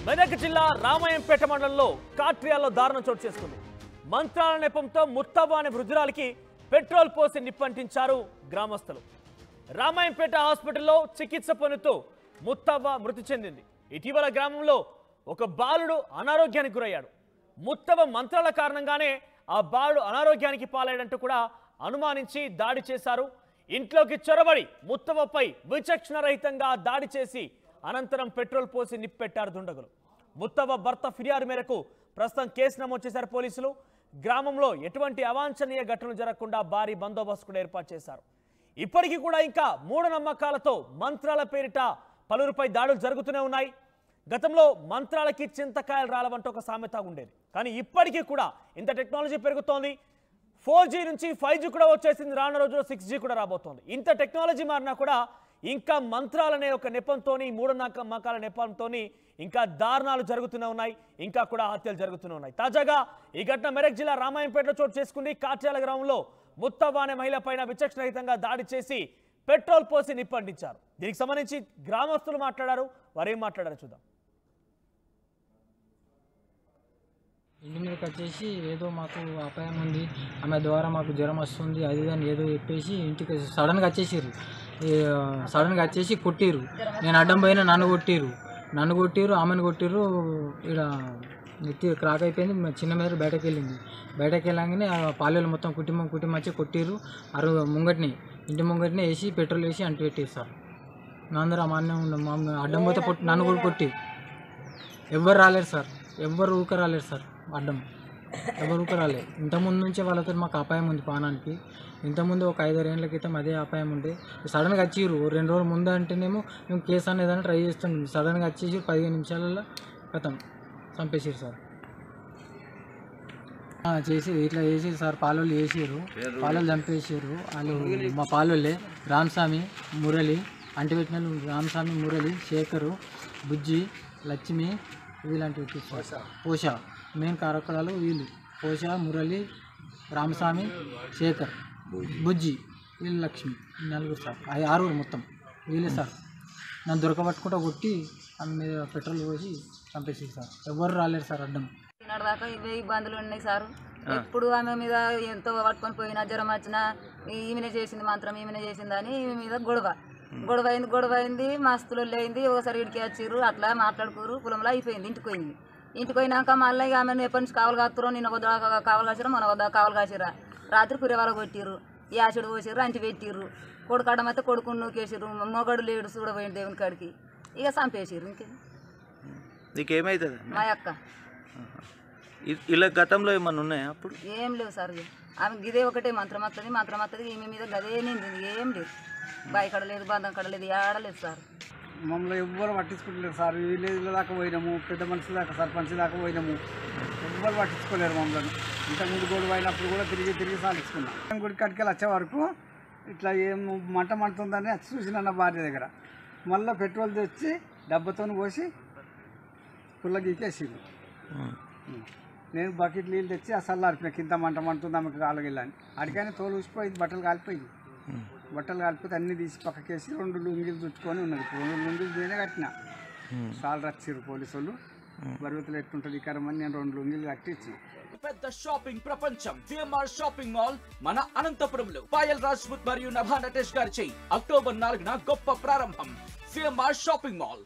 మెదక్ జిల్లా రామాయంపేట మండలంలో కాట్రియాల్లో దారుణం చోటు చేసుకుంది. మంత్రాల నెపంతో ముత్తవ్వ అనే వృద్ధురాలికి పెట్రోల్ పోసి నిప్పంటించారు గ్రామస్తులు. రామాయంపేట హాస్పిటల్లో చికిత్స పొందుతూ ముత్తవ్వ మృతి చెందింది. ఇటీవల గ్రామంలో ఒక బాలుడు అనారోగ్యానికి గురయ్యాడు. ముత్తవ్వ మంత్రాల కారణంగానే ఆ బాలుడు అనారోగ్యానికి పాలయ్యాడంటూ కూడా అనుమానించి దాడి చేశారు. ఇంట్లోకి చొరబడి ముత్తవ్వపై విచక్షణరహితంగా దాడి చేసి అనంతరం పెట్రోల్ పోసి నిప్పెట్టారు దుండగులు. ముత్తవ్వ భర్త ఫిర్యాదు మేరకు ప్రస్తుతం కేసు నమోదు చేశారు పోలీసులు. గ్రామంలో ఎటువంటి అవాంఛనీయ ఘటనలు జరగకుండా భారీ బందోబస్తు కూడా ఏర్పాటు చేశారు. ఇప్పటికీ కూడా ఇంకా మూఢనమ్మకాలతో మంత్రాల పేరిట పలువురిపై దాడులు జరుగుతూనే ఉన్నాయి. గతంలో మంత్రాలకి చింతకాయలు రాలవంటూ ఒక సామెత ఉండేది. కానీ ఇప్పటికీ కూడా ఇంత టెక్నాలజీ పెరుగుతోంది. 4G నుంచి 5G కూడా వచ్చేసింది. రానున్న రోజుల్లో 6G కూడా రాబోతోంది. ఇంత టెక్నాలజీ మారినా కూడా ఇంకా మంత్రాలనే ఒక నెపంతోని, మూఢనమ్మకాల నెపంతోని ఇంకా దారుణాలు జరుగుతూనే ఉన్నాయి. ఇంకా కూడా హత్యలు జరుగుతూనే ఉన్నాయి. తాజాగా ఈ ఘటన మెదక్ జిల్లా రామాయంపేటలో చోటు చేసుకుంది. కాట్యాల గ్రామంలో ముత్తవ్వ అనే మహిళ పైన విచక్షణరహితంగా దాడి చేసి పెట్రోల్ పోసి నిప్పంటించారు. దీనికి సంబంధించి గ్రామస్తులు మాట్లాడారు. వారేం మాట్లాడారు చూద్దాం. ఇంటి మీదకి వచ్చేసి ఏదో మాకు అపాయం ఉంది, ఆమె ద్వారా మాకు జ్వరం వస్తుంది, అది అని ఏదో చెప్పేసి ఇంటికి సడన్గా వచ్చేసి కొట్టిరు. నేను అడ్డం పోయినా నన్ను కొట్టిరు, ఆమెను కొట్టిరు. ఇక్కడ నెత్తి క్రాక్ అయిపోయింది. చిన్న మీద బయటకు వెళ్ళంగానే పాలెలు మొత్తం కుటుంబం వచ్చి కొట్టిరు. ఇంటి ముంగటిని వేసి పెట్రోల్ వేసి అంటు పెట్టేస్తారు. అందరూ అమాన్యం ఉన్నాం. అడ్డం పోతే నన్ను కూడా కొట్టి ఎవ్వరు రాలేరు సార్, ఎవ్వరు ఊక రాలేరు సార్. అడ్డం ఎవరు ఊక రాలేదు. ఇంతకుముందు నుంచే వాళ్ళతో మాకు అపాయం ఉంది పానానికి. ఇంతకుముందు ఒక 5-6 ఏళ్ళ క్రితం అదే అపాయం ఉండే. సడన్గా వచ్చిర్రు 2 రోజుల ముందు అంటేనేమో మేము కేసు అనేది ట్రై చేస్తున్నాం. సడన్గా వచ్చేసి 15 నిమిషాలలో కథం చంపేసారు సార్. ఇట్లా చేసి సార్ పాలోళ్ళు వేసారు, పాలోళ్ళు చంపేసారు. వాళ్ళు మా పాలోళ్ళే రామస్వామి, మురళి, అంటిపెట్టిన రామస్వామి, మురళి, శేఖరు, బుజ్జి, లక్ష్మి, ఇలాంటివి పోష మెయిన్ కారకురాలు వీళ్ళు. పోష, మురళి, రామస్వామి, శేఖర్, బుజ్జి, వీళ్ళు లక్ష్మి, 4 సార్. 6 మొత్తం వీళ్ళే సార్. నన్ను దొరకబట్టుకుంటా కొట్టి ఆమె మీద పెట్రోల్ పోసి చంపేసి సార్. ఎవరు రాలేరు సార్ అడ్డం. దాకా ఇవే ఇబ్బందులు ఉన్నాయి సార్. ఎప్పుడు ఆమె మీద ఎంతో పట్టుకొని పోయినా జ్వరం వచ్చినా ఈమెనే చేసింది మంత్రం, ఈమెనే చేసిందని ఈమె మీద గొడవ అయింది. మస్తులు అయింది. ఒకసారి ఇడికి వచ్చిర్రు, అట్లా మాట్లాడుకోరు. పొలంలో అయిపోయింది. ఇంటికి పోయినాక మళ్ళీ ఆమెను ఎప్పటి నుంచి కావలు కాస్తురో, నిన్న వద్ద కావలు కాసిరా, మన వద్ద కావలు కాసిరా. రాత్రి కురేవాళ్ళ కొట్టిర్రు, యాసిడ్ పోసిర్రు, అంటి పెట్టిర్రు. కొడుకు అడమైతే కొడుకుని నూకేసిర్రు. మొగడు లేడు చూడబోయింది దేవుని కాడికి. ఇక చంపేసిర్రు. ఇంకేమైతుంది మా అక్క ఇలా గతంలో ఏమన్నా ఉన్నాయా అప్పుడు? ఏం లేవు సార్. ఆమె గిదే ఒకటే మంత్రం వస్తుంది. ఈమె మీద గదే నింది. ఏం లేదు. బాయి కడలేదు, బంధం కడలేదు, ఆడలేదు సార్. మమ్మల్ని ఎవ్వరు పట్టించుకోలేరు సార్. విలేజ్లో దాకా పోయినాము, పెద్ద మనుషుల దాకా, సర్పంచ్ దాకా పోయినాము. ఎవ్వరు పట్టించుకోలేరు మమ్మల్ని. ఇంతకుముందు గొడవ అయినప్పుడు కూడా తిరిగి సాధించుకున్నాం. గుడి కట్టుకెళ్ళి వచ్చే వరకు ఇట్లా ఏం మంటుందని వచ్చి చూసిన నా భార్య దగ్గర. మళ్ళీ పెట్రోల్ తెచ్చి డబ్బతో పోసి పుల్ల గీకేసింది. నేను బకెట్ నీళ్ళు తెచ్చి అసలు ఆడిపిన. కింద మంటుంది ఆమెకు కాలగిల్లని. అడిగానే తోలు ఊసిపోయింది, బట్టలు కాలిపోయింది. బట్టలు కాలిపోతే అన్నీ తీసి పక్కకేసి 2 లుంగీలు చుట్టుకొని ఉన్నది. 2 లుంగీలు నేనే కట్టిన. సాల్ రచ్చిర్రు పోలీసు వాళ్ళు. బరువుతులు ఎట్టుంటుంది కరమని నేను 2 లుంగీలు కట్టించి. పెద్ద షాపింగ్ ప్రపంచం సిఎంఆర్ షాపింగ్ మాల్ మన అనంతపురంలో పాయల్ రాజ్పుత్ మరియు నభా నటేష్ గారిచే అక్టోబర్ 4న గొప్ప ప్రారంభం. CMR shopping mall.